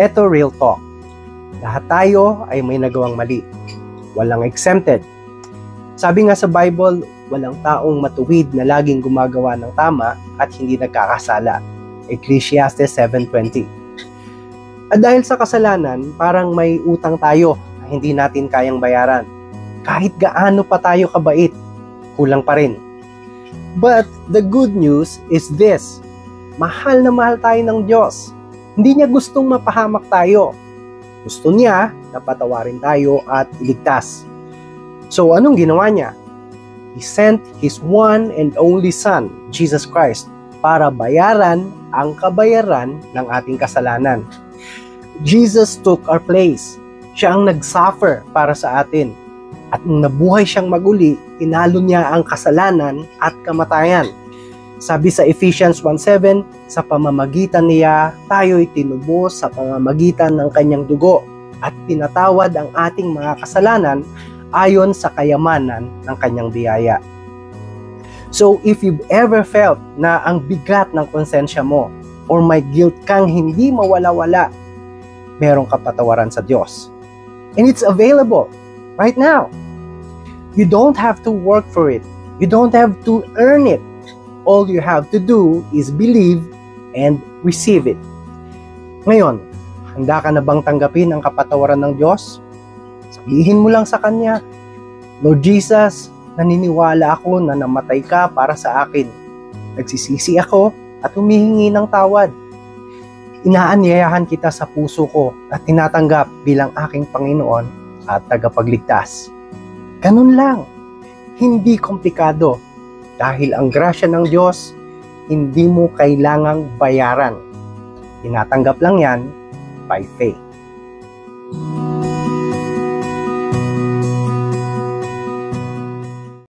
Eto real talk. Lahat tayo ay may nagawang mali. Walang exempted. Sabi nga sa Bible, walang taong matuwid na laging gumagawa ng tama at hindi nagkakasala. Ecclesiastes 7:20. At dahil sa kasalanan, parang may utang tayo na hindi natin kayang bayaran. Kahit gaano pa tayo kabait, kulang pa rin. But the good news is this. Mahal na mahal tayo ng Diyos. Hindi niya gustong mapahamak tayo. Gusto niya na patawarin tayo at iligtas. So anong ginawa niya? He sent His one and only Son, Jesus Christ, para bayaran ang kabayaran ng ating kasalanan. Jesus took our place. Siya ang nag-suffer para sa atin. At nung nabuhay siyang maguli, tinalo niya ang kasalanan at kamatayan. Sabi sa Ephesians 1:7, sa pamamagitan niya, tayo'y tinubos sa pamamagitan ng kanyang dugo at pinatawad ang ating mga kasalanan ayon sa kayamanan ng kanyang biyaya. So if you've ever felt na ang bigat ng konsensya mo or may guilt kang hindi mawala-wala, merong kapatawaran sa Diyos. And it's available right now. You don't have to work for it. You don't have to earn it. All you have to do is believe and receive it. Ngayon, handa ka na bang tanggapin ang kapatawaran ng Diyos? Sabihin mo lang sa Kanya, Lord Jesus, naniniwala ako na namatay ka para sa akin. Nagsisisi ako at humihingi ng tawad. Inaanyayahan kita sa puso ko at tinatanggap bilang aking Panginoon at tagapagligtas. Ganun lang. Hindi komplikado. Dahil ang grasya ng Diyos, hindi mo kailangang bayaran. Tinatanggap lang yan by faith.